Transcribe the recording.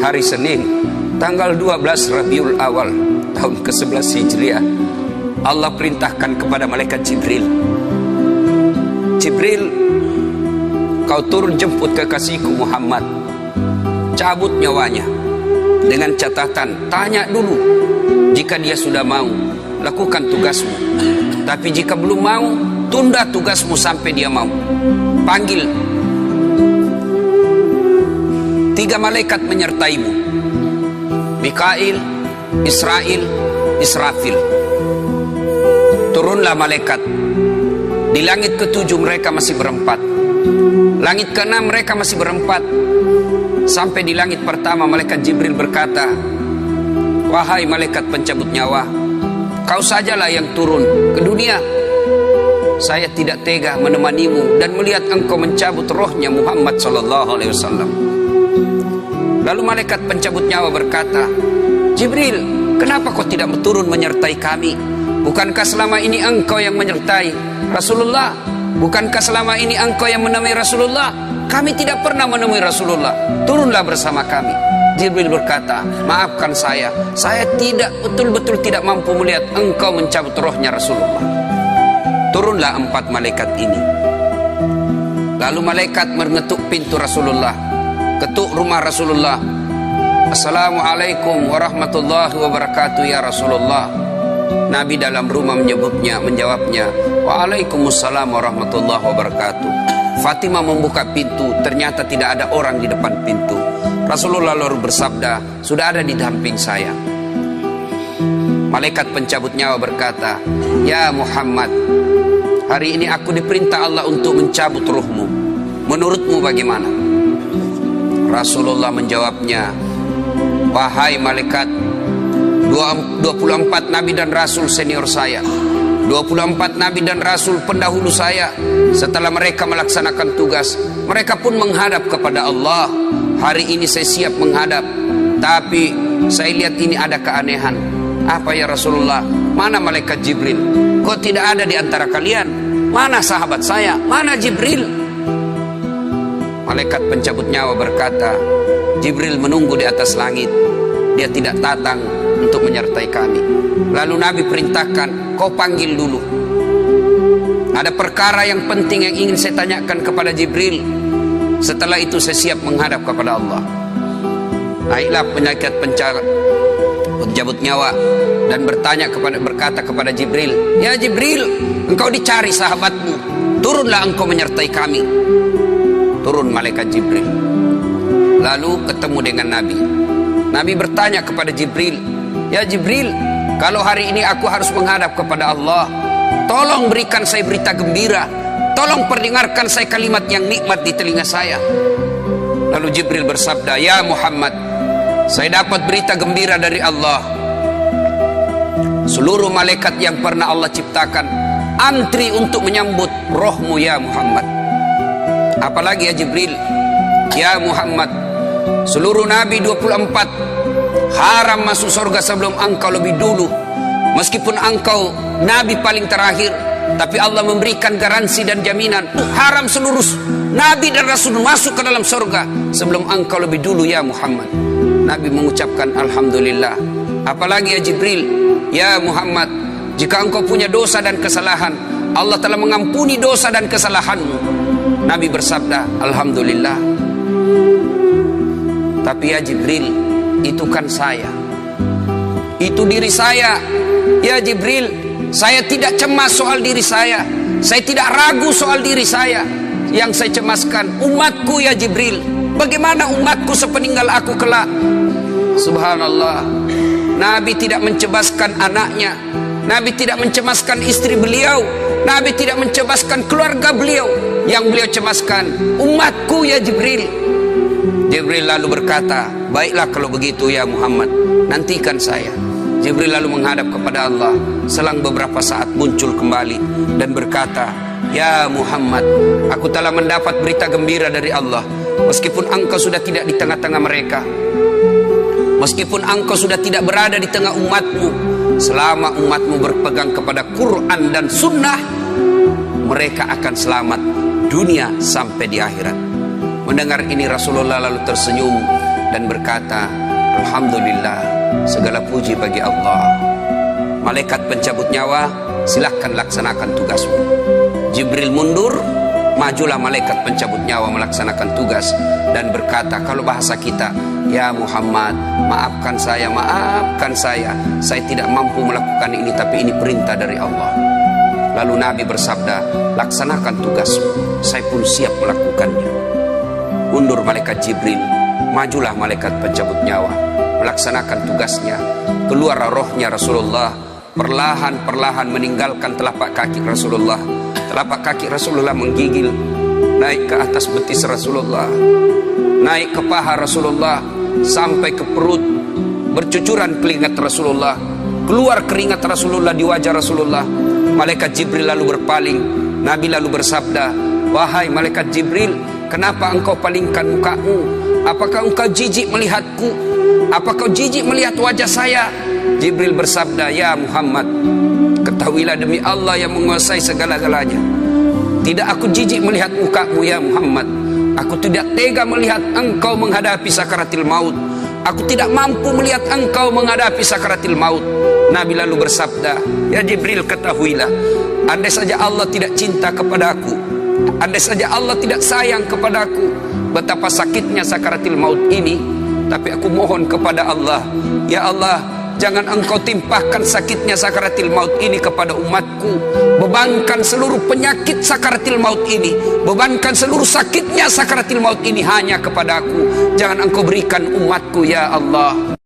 hari Senin, tanggal 12 Rabiul Awal, tahun ke-11 Hijriah, Allah perintahkan kepada malaikat Jibril, Jibril, kau turun jemput kekasihku Muhammad, cabut nyawanya. Dengan catatan, tanya dulu, jika dia sudah mau, lakukan tugasmu. Tapi jika belum mau, tunda tugasmu sampai dia mau. Panggil 3 malaikat menyertaimu, Mikail, Israel, Israfil. Turunlah malaikat. Di langit ke-7 mereka masih berempat, langit ke-6 mereka masih berempat. Sampai di langit pertama malaikat Jibril berkata, wahai malaikat pencabut nyawa, kau sajalah yang turun ke dunia. Saya tidak tega menemanimu dan melihat engkau mencabut rohnya Muhammad SAW. Lalu malaikat pencabut nyawa berkata, Jibril, kenapa kau tidak turun menyertai kami? Bukankah selama ini engkau yang menyertai Rasulullah? Bukankah selama ini engkau yang menemui Rasulullah? Kami tidak pernah menemui Rasulullah. Turunlah bersama kami. Jibril berkata, maafkan saya tidak betul-betul tidak mampu melihat engkau mencabut rohnya Rasulullah. Turunlah 4 malaikat ini. Lalu malaikat mengetuk pintu Rasulullah, ketuk rumah Rasulullah. Assalamualaikum warahmatullahi wabarakatuh ya Rasulullah. Nabi dalam rumah menjawabnya, waalaikumsalam warahmatullahi wabarakatuh. Fatimah membuka pintu, ternyata tidak ada orang di depan pintu. Rasulullah lalu bersabda, sudah ada di samping saya. Malaikat pencabut nyawa berkata, ya Muhammad, hari ini aku diperintah Allah untuk mencabut ruhmu. Menurutmu bagaimana? Rasulullah menjawabnya, wahai malaikat, 24 nabi dan rasul senior saya, 24 nabi dan rasul pendahulu saya, setelah mereka melaksanakan tugas, mereka pun menghadap kepada Allah. Hari ini saya siap menghadap, tapi saya lihat ini ada keanehan. Apa ya Rasulullah? Mana malaikat Jibril? Kok tidak ada di antara kalian? Mana sahabat saya? Mana Jibril? Malaikat pencabut nyawa berkata, Jibril menunggu di atas langit. Dia tidak datang untuk menyertai kami. Lalu Nabi perintahkan, kau panggil dulu. Ada perkara yang penting yang ingin saya tanyakan kepada Jibril. Setelah itu saya siap menghadap kepada Allah. Naiklah malaikat pencabut nyawa dan berkata kepada Jibril, ya Jibril, engkau dicari sahabatmu, turunlah engkau menyertai kami. Turun malaikat Jibril. Lalu ketemu dengan Nabi. Nabi bertanya kepada Jibril, ya Jibril, kalau hari ini aku harus menghadap kepada Allah, tolong berikan saya berita gembira. Tolong perdengarkan saya kalimat yang nikmat di telinga saya. Lalu Jibril bersabda, ya Muhammad, saya dapat berita gembira dari Allah. Seluruh malaikat yang pernah Allah ciptakan antri untuk menyambut rohmu ya Muhammad. Apalagi ya Jibril, ya Muhammad, seluruh nabi 24 haram masuk surga sebelum engkau lebih dulu. Meskipun engkau nabi paling terakhir, tapi Allah memberikan garansi dan jaminan, haram seluruh nabi dan rasul masuk ke dalam surga sebelum engkau lebih dulu ya Muhammad. Nabi mengucapkan alhamdulillah. Apalagi ya Jibril, ya Muhammad, jika engkau punya dosa dan kesalahan, Allah telah mengampuni dosa dan kesalahanmu. Nabi bersabda alhamdulillah. Tapi ya Jibril, itu kan saya, itu diri saya. Ya Jibril, saya tidak cemas soal diri saya tidak ragu soal diri saya. Yang saya cemaskan umatku ya Jibril. Bagaimana umatku sepeninggal aku kelak? Subhanallah, Nabi tidak mencemaskan anaknya, Nabi tidak mencemaskan istri beliau, Nabi tidak mencemaskan keluarga beliau. Yang beliau cemaskan umatku ya Jibril. Jibril lalu berkata, baiklah kalau begitu ya Muhammad, nantikan saya. Jibril lalu menghadap kepada Allah. Selang beberapa saat muncul kembali dan berkata, ya Muhammad, aku telah mendapat berita gembira dari Allah. Meskipun engkau sudah tidak di tengah-tengah mereka, meskipun engkau sudah tidak berada di tengah umatmu, selama umatmu berpegang kepada Quran dan Sunnah, mereka akan selamat dunia sampai di akhirat. Mendengar ini Rasulullah lalu tersenyum dan berkata, Alhamdulillah, segala puji bagi Allah. Malaikat pencabut nyawa, silahkan laksanakan tugasmu. Jibril mundur, majulah malaikat pencabut nyawa melaksanakan tugas dan berkata, kalau bahasa kita, ya Muhammad, maafkan saya, saya tidak mampu melakukan ini, tapi ini perintah dari Allah. Lalu Nabi bersabda, laksanakan tugasmu, saya pun siap melakukannya. Mundur malaikat Jibril, majulah malaikat pencabut nyawa melaksanakan tugasnya. Keluar rohnya Rasulullah, perlahan-perlahan meninggalkan telapak kaki Rasulullah. Telapak kaki Rasulullah menggigil naik ke atas betis Rasulullah, naik ke paha Rasulullah, sampai ke perut. Bercucuran keringat Rasulullah, keluar keringat Rasulullah di wajah Rasulullah. Malaikat Jibril lalu berpaling. Nabi lalu bersabda, wahai malaikat Jibril, kenapa engkau palingkan mukamu? Apakah engkau jijik melihatku? Apakah jijik melihat wajah saya? Jibril bersabda, ya Muhammad, ketahuilah demi Allah yang menguasai segala-galanya, tidak aku jijik melihat mukamu ya Muhammad. Aku tidak tega melihat engkau menghadapi sakaratil maut. Aku tidak mampu melihat engkau menghadapi sakaratil maut. Nabi lalu bersabda, ya Jibril, ketahuilah, andai saja Allah tidak cinta kepadaku, andai saja Allah tidak sayang kepadaku, betapa sakitnya sakaratil maut ini. Tapi aku mohon kepada Allah, ya Allah, jangan engkau timpahkan sakitnya sakaratil maut ini kepada umatku. Bebankan seluruh penyakit sakaratil maut ini, bebankan seluruh sakitnya sakaratil maut ini hanya kepada aku. Jangan engkau berikan umatku ya Allah.